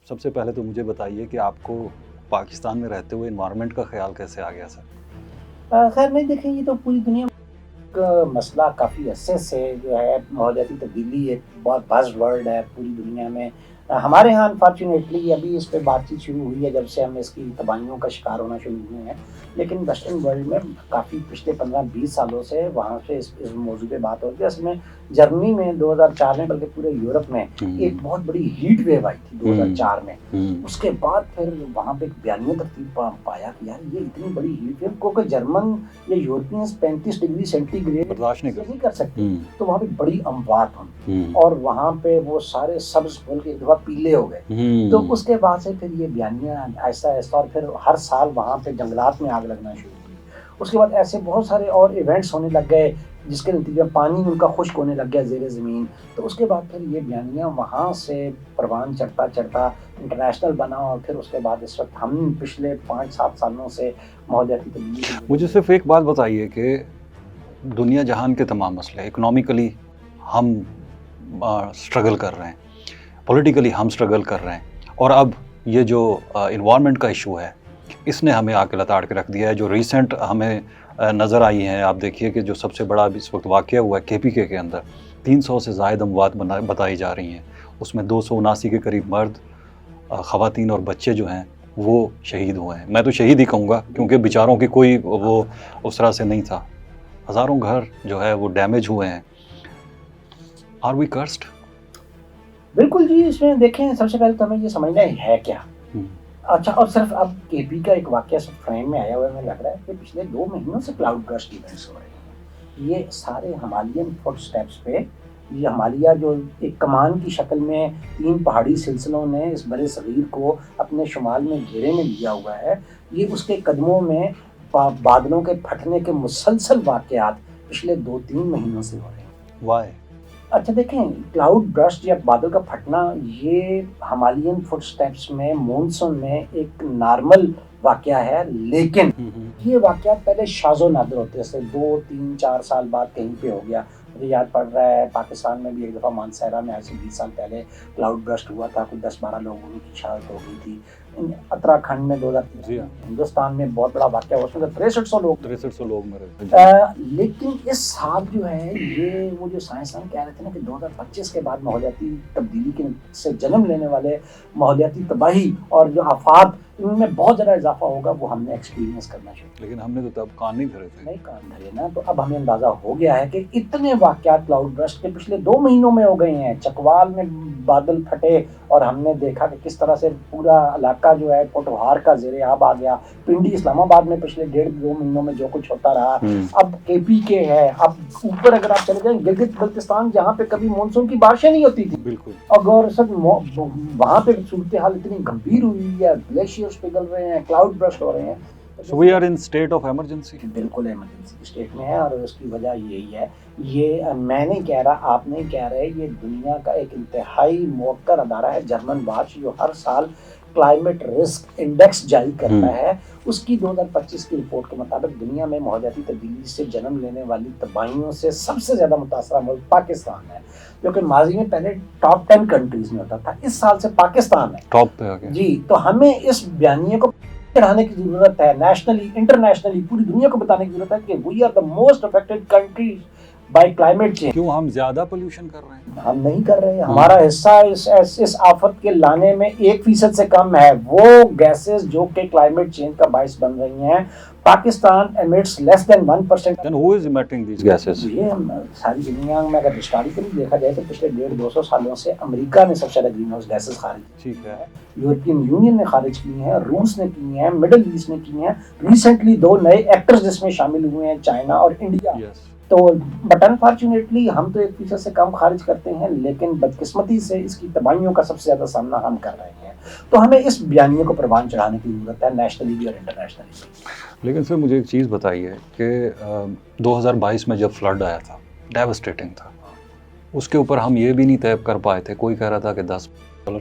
سب سے پہلے تو مجھے بتائیے کہ آپ کو پاکستان میں رہتے ہوئے انوائرمنٹ کا خیال کیسے آ گیا سر؟ خیر نہیں دیکھیں، یہ تو پوری دنیا میں ایک مسئلہ کافی عرصے سے جو ہے ماحولیاتی تبدیلی ایک بہت بازڈ ورڈ ہے پوری دنیا میں. ہمارے ہاں انفارچونیٹلی ابھی اس پہ بات چیت شروع ہوئی ہے جب سے ہم اس کی تباہیوں کا شکار ہونا شروع ہوئے ہیں، لیکن ویسٹرن ورلڈ میں کافی پچھلے 15-20 سالوں سے وہاں سے اس موضوع پہ بات ہو رہی ہے. اصل میں جرمنی میں 2004 میں بلکہ پورے یورپ میں ایک بہت بڑی ہیٹ ویو آئی تھی 2004 میں. اس کے بعد پھر وہاں پہ ایک بیانیہ ترتیب پایا کہ یار یہ اتنی بڑی ہیٹ ویو کو کہ جرمن یا یورپینز 35 ڈگری سینٹی گریڈ برداشت نہیں کر سکتے، تو وہاں پہ بڑی اموات ہوئی اور وہاں پہ وہ سارے سبز پھول کے ایک دفعہ پیلے ہو گئے. تو اس کے بعد سے پھر یہ بیانیہ ایسا ایسا اور پھر ہر سال وہاں پہ جنگلات میں آگ لگنا شروع ہوئی. اس کے بعد ایسے بہت سارے اور ایونٹس ہونے لگ گئے جس کے نتیجے میں پانی ان کا خشک ہونے لگ گیا زیر زمین. تو اس کے بعد پھر یہ بیانیہ وہاں سے پروان چڑھتا چڑھتا انٹرنیشنل بنا اور پھر اس کے بعد اس وقت ہم پچھلے 5-7 سالوں سے ماحولیاتی تبدیلی. مجھے صرف ایک بات بتائیے کہ دنیا جہان کے تمام مسئلے اکنامیکلی ہم سٹرگل کر رہے ہیں، پولیٹیکلی ہم سٹرگل کر رہے ہیں، اور اب یہ جو انوائرمنٹ کا ایشو ہے اس نے ہمیں آ کے لتاڑ کے رکھ دیا ہے. جو ریسنٹ ہمیں نظر آئی ہیں، آپ دیکھیے کہ جو سب سے بڑا اس وقت واقعہ ہوا ہے KPK کے اندر 300 سے زائد اموات بتائی جا رہی ہیں. اس میں 279 کے قریب مرد، خواتین اور بچے جو ہیں وہ شہید ہوئے ہیں. میں تو شہید ہی کہوں گا کیونکہ بیچاروں کی کوئی وہ اس طرح سے نہیں تھا. ہزاروں گھر جو ہے وہ ڈیمیج ہوئے ہیں. Are we cursed? بالکل جی. اس میں دیکھیں سب سے پہلے تو ہمیں یہ سمجھنا ہے کیا. اچھا، اور صرف اب KP کا ایک واقعہ سب فریم میں آیا ہوا ہمیں لگ رہا ہے کہ پچھلے 2 مہینوں سے کلاؤڈ برسٹ ایونٹس ہو رہے ہیں. یہ سارے ہمالیین فٹ سٹیپس پہ، یہ ہمالیہ جو ایک کمان کی شکل میں 3 پہاڑی سلسلوں نے اس بر صغیر کو اپنے شمال میں گھیرے میں لیا ہوا ہے، یہ اس کے قدموں میں بادلوں کے پھٹنے کے مسلسل واقعات پچھلے 2-3 مہینوں سے ہو رہے ہیں. وائی؟ اچھا دیکھیں، کلاؤڈ برسٹ یا بادل کا پھٹنا یہ ہمالیین فٹ سٹیپس میں مونسون میں ایک نارمل واقعہ ہے، لیکن یہ واقعات پہلے شاذ و نادر ہوتے ہیں. 2-3-4 سال بعد کہیں پہ ہو گیا. مجھے یاد پڑ رہا ہے پاکستان میں بھی ایک دفعہ مانسہرہ میں ایسے 20 سال پہلے کلاؤڈ برسٹ ہوا تھا، کوئی 10-12 لوگوں کی شہادت ہو گئی تھی. اتراکھنڈ میں 2003 ہندوستان میں بہت بڑا واقعہ ہوا، اس میں 6300 لوگ مرے. لیکن اس سال جو ہے یہ وہ جو سائنسدان کہہ رہے تھے نا کہ 2025 کے بعد ماحولیاتی تبدیلی سے جنم لینے والے ماحولیاتی تباہی اور جو آفات ان میں بہت زیادہ اضافہ ہوگا، وہ ہم نے ایکسپیرینس کرنا شروع. لیکن ہم نے تو تب کان نہیں دھرے تھے. نہیں کان دھرے نا، تو اب ہمیں اندازہ ہو گیا ہے کہ اتنے واقعات کلاؤڈ برسٹ کے پچھلے 2 مہینوں میں ہو گئے ہیں. چکوال میں بادل پھٹے اور ہم نے دیکھا کہ کس طرح سے پورا علاقہ جو ہے پوٹوہار کا زیر آب آ گیا. پنڈی اسلام آباد میں پچھلے 1.5-2 مہینوں میں جو کچھ ہوتا رہا. اب KPK ہے. اب اوپر اگر آپ چلے جائیں گلگت بلتستان جہاں پہ کبھی مانسون کی بارشیں نہیں ہوتی تھی، بالکل، اور سب وہاں پہ صورتحال اتنی گمبھیر ہوئی ہے، گلیشیئرز پگھل رہے ہیں، کلاؤڈ برسٹ ہو رہے ہیں. So we are in state of emergency. بالکل ایمرجنسی اسٹیٹ میں ہے، اور اس کی وجہ یہی ہے. یہ میں نہیں کہہ رہا، آپ نہیں کہہ رہے، یہ دنیا کا ایک انتہائی موقر ادارہ ہے جرمن واچ، جو ہر سال کلائمیٹ رسک انڈیکس جاری کرتا ہے. اس کی 2025 کی رپورٹ کے مطابق دنیا میں ماحولیاتی تبدیلی سے جنم لینے والی تباہیوں سے سب سے زیادہ متاثرہ ملک پاکستان ہے، جو کہ ماضی میں پہلے ٹاپ 10 کنٹریز میں ہوتا تھا. اس سال سے پاکستان ہے ٹاپ پہ آ گیا. جی. تو ہمیں اس بیانیے کو چڑھانے کی ضرورت ہے، نیشنلی انٹرنیشنلی پوری دنیا کو بتانے کی ضرورت ہے کہ we are the most affected countries by climate change. کیوں ہم زیادہ پولوشن کر رہے ہیں؟ ہم نہیں کر رہے. ہمارا حصہ اس آفت کے لانے میں 1% سے کم ہے. وہ گیسز جو کہ کلائمیٹ چینج کا باعث بن رہی ہیں، Pakistan emits less than 1%. Then who is emitting these gases? یہ ساری دنیا میں اگر ہسٹوریکلی دیکھا جائے تو پچھلے 150-200 سالوں سے امریکہ نے سب سے زیادہ گرین ہاؤس گیسز خارج کی. ٹھیک ہے. یورپین یونین نے خارج کی ہیں، روس نے کی ہیں، مڈل ایسٹ نے کی ہیں. ریسنٹلی 2 نئے ایکٹرز جس میں شامل ہوئے ہیں، چائنا اور انڈیا. تو بٹ انفارچونیٹلی ہم تو 1% سے کم خارج کرتے ہیں، لیکن بدقسمتی سے اس کی تباہیوں کا سب سے زیادہ سامنا ہم کر رہے ہیں. تو ہمیں اس بیانیے کو پروان چڑھانے کی ضرورت ہے، نیشنلی بھی اور انٹرنیشنلی. لیکن سر مجھے ایک چیز بتائیے کہ 2022 میں جب فلڈ آیا تھا، ڈیوسٹیٹنگ تھا، اس کے اوپر ہم یہ بھی نہیں طے کر پائے تھے. کوئی کہہ رہا تھا کہ $10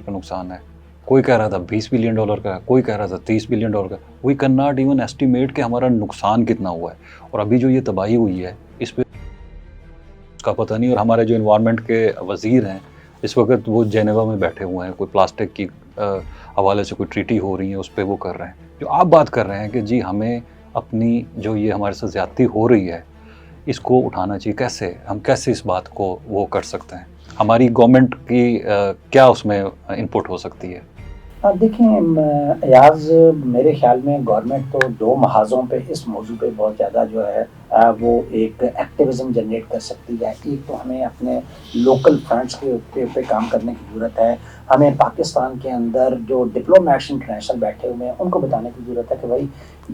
کا نقصان ہے، کوئی کہہ رہا تھا $20 بلین کا، کوئی کہہ رہا تھا $30 بلین کا. We can not even estimate کہ ہمارا نقصان کتنا ہوا ہے. اور ابھی جو یہ تباہی ہوئی ہے اس پہ اس کا پتہ نہیں. اور ہمارے جو انوائرمنٹ کے وزیر ہیں اس وقت وہ جنیوا میں بیٹھے ہوئے ہیں، کوئی پلاسٹک کی حوالے سے کوئی ٹریٹی ہو رہی ہے اس پہ وہ کر رہے ہیں. جو آپ بات کر رہے ہیں کہ جی ہمیں اپنی جو یہ ہمارے ساتھ زیادتی ہو رہی ہے اس کو اٹھانا چاہیے، کیسے ہم کیسے اس بات کو وہ کر سکتے ہیں؟ ہماری گورنمنٹ کی کیا اس میں انپٹ ہو سکتی ہے؟ دیکھیں ایاز، میرے خیال میں گورنمنٹ تو دو محاذوں پہ اس موضوع پہ بہت زیادہ جو ہے وہ ایک ایکٹیویزم جنریٹ کر سکتی ہے. ایک تو ہمیں اپنے لوکل فرنٹس کے پہ کام کرنے کی ضرورت ہے. ہمیں پاکستان کے اندر جو ڈپلومیٹس انٹرنیشنل بیٹھے ہوئے ہیں ان کو بتانے کی ضرورت ہے کہ بھائی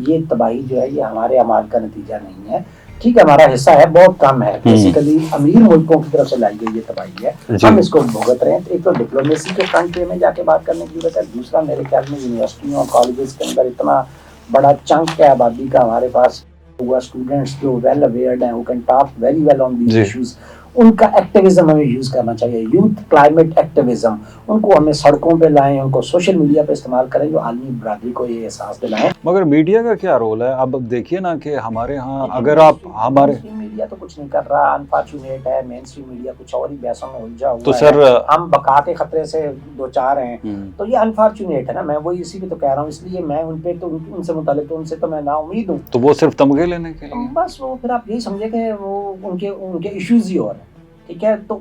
یہ تباہی جو ہے یہ ہمارے اعمال کا نتیجہ نہیں ہے. ٹھیک ہے ہمارا حصہ ہے، بہت کم ہے، بیسیکلی امیر ملکوں کی طرف سے لائی گئی یہ تباہی ہے، ہم اس کو بھگت رہے ہیں. ایک تو ڈپلومیسی کے فرنٹ پہ ہمیں جا کے بات کرنے کی ضرورت ہے. دوسرا میرے خیال میں یونیورسٹیوں اور کالجز کے اندر اتنا بڑا چنک ہے آبادی کا ہمارے پاس ہوا اسٹوڈنٹس جو ویل اویئرڈ ہیں، who can talk very well on these issues، ان کا ایکٹیویزم ہمیں یوز کرنا چاہیے. یوتھ کلائمیٹ ایکٹیویزم، ان کو ہمیں سڑکوں پہ لائیں، ان کو سوشل میڈیا پہ استعمال کریں، جو عالمی برادری کو یہ احساس دلائیں. مگر میڈیا کا کیا رول ہے؟ اب دیکھیے نا کہ ہمارے ہاں اگر آپ ہمارے میڈیا تو کچھ نہیں کر رہا، انفارچونیٹ ہے. مین اسٹریم میڈیا کچھ اور ہی بحثوں میں الجھا ہوا تو ہے، سر ہم بقا کے خطرے سے دو چار ہیں. تو یہ انفارچونیٹ ہے نا، میں وہی اسی پہ تو کہہ رہا ہوں. اس لیے میں ان پہ تو ان سے متعلق تو ان سے تو میں نا امید ہوں. تو وہ صرف تمغے لینے کے لیے بس وہ پھر آپ یہی سمجھے کہ وہ ان کے ایشوز ہی اور ہیں. ٹھیک ہے، تو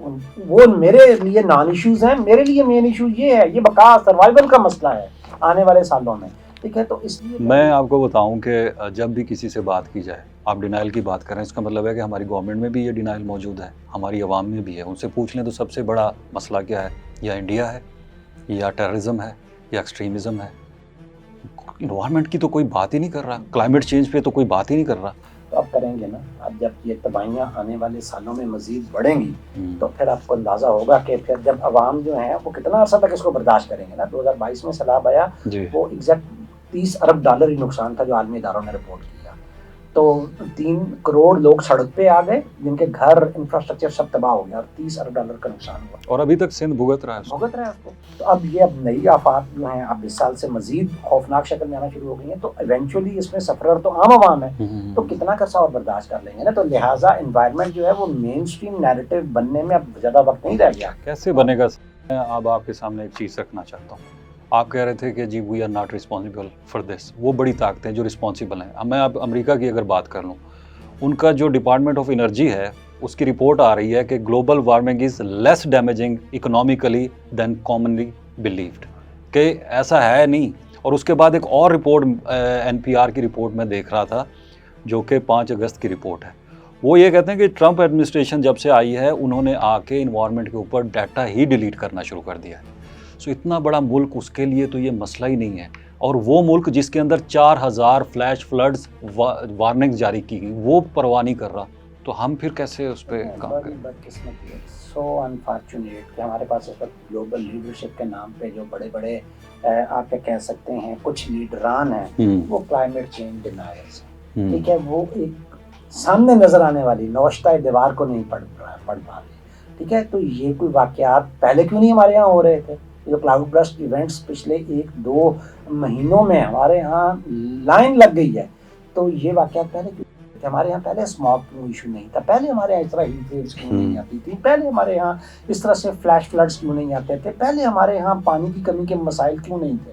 وہ میرے لیے نان ایشوز ہیں، میرے لیے مین ایشو یہ ہے، یہ بقا سروائیول کا مسئلہ ہے آنے والے سالوں میں. ٹھیک ہے، تو اس لیے میں آپ کو بتاؤں کہ جب بھی کسی سے بات کی جائے، آپ ڈینائل کی بات کریں، اس کا مطلب ہے کہ ہماری گورنمنٹ میں بھی یہ ڈینائل موجود ہے، ہماری عوام میں بھی ہے. ان سے پوچھ لیں تو سب سے بڑا مسئلہ کیا ہے؟ یا انڈیا ہے، یا ٹیررزم ہے، یا ایکسٹریمزم ہے. انوائرمنٹ کی تو کوئی بات ہی نہیں کر رہا، کلائمیٹ چینج پہ تو کوئی بات ہی نہیں کر رہا. تو اب کریں گے نا. اب جب یہ تباہیاں آنے والے سالوں میں مزید بڑھیں گی تو پھر آپ کو اندازہ ہوگا کہ پھر جب عوام جو ہیں وہ کتنا عرصہ تک اس کو برداشت کریں گے نا. 2022 میں سیلاب آیا، وہ ایگزیکٹ $30 ارب ہی نقصان تھا جو عالمی اداروں نے رپورٹ کیا. تو 3 کروڑ لوگ سڑک پہ آ گئے، جن کے گھر انفراسٹرکچر سب تباہ ہو گیا، اور $30 ارب کا نقصان ہوا. اور ابھی تک سندھ بھگت رہا ہے اس کو. تو اب یہ نئی آفات جو ہیں اب اس سال سے مزید خوفناک شکل میں آنا شروع ہو گئی ہیں. تو ایونچولی اس میں سفرر تو عام عوام ہے، تو کتنا عرصہ اور برداشت کر لیں گے نا. تو لہٰذا انوائرمنٹ جو ہے وہ مین اسٹریم نیریٹو بننے میں اب زیادہ وقت نہیں رہ گیا. کیسے بنے گا؟ میں اب آپ کے سامنے ایک چیز رکھنا چاہتا ہوں. آپ کہہ رہے تھے کہ جی we are not responsible for this. وہ بڑی طاقتیں جو رسپانسیبل ہیں. اب میں اب امریکہ کی اگر بات کر لوں، ان کا جو ڈپارٹمنٹ آف انرجی ہے اس کی رپورٹ آ رہی ہے کہ global warming is less damaging economically than commonly believed, کہ ایسا ہے نہیں. اور اس کے بعد ایک اور رپورٹ NPR کی رپورٹ میں دیکھ رہا تھا جو کہ 5 اگست کی رپورٹ ہے. وہ یہ کہتے ہیں کہ ٹرمپ ایڈمنسٹریشن جب سے آئی ہے انہوں نے آ کے انوائرمنٹ کے اوپر ڈیٹا ہی ڈیلیٹ کرنا شروع کر دیا ہے. سو اتنا بڑا ملک، اس کے لیے تو یہ مسئلہ ہی نہیں ہے. اور وہ ملک جس کے اندر 4000 فلیش فلڈز وارننگ جاری کی گئی، وہ پرواہ نہیں کر رہا. تو ہم پھر کیسے اس پہ کام کریں؟ بدقسمتی ہے، سو انفارچونیٹ کہ ہمارے پاس اس وقت گلوبل لیڈرشپ کے نام پہ جو بڑے بڑے آپ کہہ سکتے ہیں کچھ لیڈران ہیں، وہ کلائمیٹ چینج ڈینائرز ہیں. ٹھیک ہے، وہ ایک سامنے نظر آنے والی نوشتہ دیوار کو نہیں پڑھ پا رہے. ٹھیک ہے، تو یہ کوئی واقعات پہلے کیوں نہیں ہمارے یہاں ہو رہے تھے؟ جو کلاؤڈ برسٹ ایونٹس پچھلے 1-2 مہینوں میں ہمارے یہاں لائن لگ گئی ہے. تو یہ واقعات پہلے کیوں؟ ہمارے یہاں پہلے اسماگ کا ایشو نہیں تھا، پہلے ہمارے یہاں اس طرح ہیٹ ویوز کیوں نہیں آتی تھی، پہلے ہمارے یہاں اس طرح سے فلیش فلڈز کیوں نہیں آتے تھے، پہلے ہمارے یہاں پانی کی کمی کے مسائل کیوں نہیں تھے.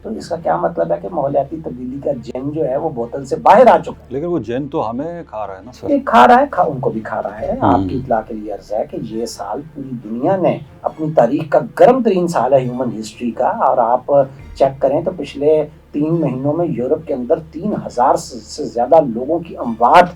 تو اس کا کیا مطلب ہے کہ ماحولیاتی تبدیلی کا جن جو ہے وہ بوتل سے باہر آ چکا ہے. لیکن وہ جن تو ہمیں کھا رہا ہے نا سر. کھا رہا ہے، ان کو بھی کھا رہا ہے. آپ کی اطلاع کے لیے عرض ہے کہ یہ سال پوری دنیا نے اپنی تاریخ کا گرم ترین سال ہے ہیومن ہسٹری کا. اور آپ چیک کریں تو پچھلے 3 مہینوں میں یورپ کے اندر 3000 سے زیادہ لوگوں کی اموات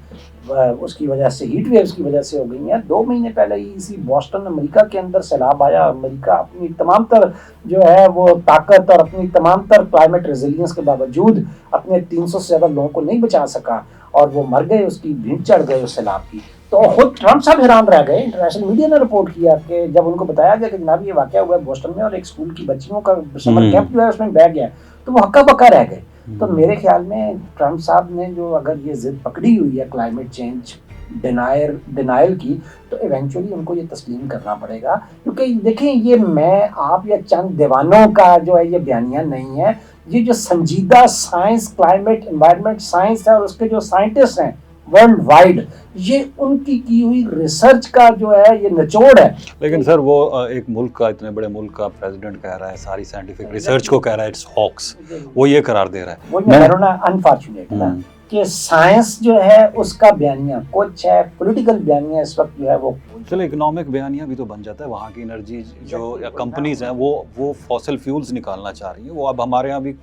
اس کی وجہ سے، ہیٹ ویوز کی وجہ سے ہو گئی ہیں. 2 مہینے پہلے ہی اسی بوسٹن امریکہ کے اندر سیلاب آیا. امریکہ اپنی تمام تر جو ہے وہ طاقت اور اپنی تمام تر کلائمیٹ ریزیلینس کے باوجود اپنے 300 سے زیادہ لوگوں کو نہیں بچا سکا اور وہ مر گئے، اس کی بھینٹ چڑھ گئے اس سیلاب کی. تو خود ٹرمپ صاحب حیران رہ گئے. انٹرنیشنل میڈیا نے رپورٹ کیا کہ جب ان کو بتایا گیا کہ جناب یہ واقعہ ہوا ہے بوسٹن میں اور ایک اسکول کی بچیوں کا سمر کیمپ جو ہے اس میں بہ گیا، تو وہ ہکا بکا رہ گئے. تو میرے خیال میں ٹرمپ صاحب نے جو اگر یہ ضد پکڑی ہوئی ہے کلائمیٹ چینج ڈینائل کی، تو ایونچولی ان کو یہ تسلیم کرنا پڑے گا. کیونکہ دیکھیں یہ میں آپ یا چند دیوانوں کا جو ہے یہ بیانیہ نہیں ہے. یہ جو سنجیدہ سائنس، کلائمیٹ انوائرمنٹ سائنس ہے اور اس کے جو سائنٹسٹ ہیں ورلڈ وائڈ. یہ ان کی ہوئی ریسرچ کا جو ہے یہ نچوڑ ہے. لیکن سر وہ ایک ملک کا, اتنے بڑے ملک کا پریزیڈنٹ کہہ رہا ہے ساری سائنٹیفک ریسرچ کو کہہ رہا ہے اٹس ہاکس, وہ یہ قرار دے رہا ہے. وہ میں کہہ رہا ہوں انفارچونیٹ نا کہ سائنس جو ہے اس کا بیانیہ کچھ ہے, پولیٹیکل بیانیہ اس وقت جو ہے وہ چلو اکنامک بیانیہ بھی تو بن جاتا ہے. وہاں کی انرجی جو کمپنیز ہیں وہ فاسل فیولز نکالنا چاہ رہی ہیں, وہ اب ہمارے یہاں بھی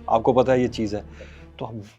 آپ کو پتہ ہے یہ چیز ہے. تو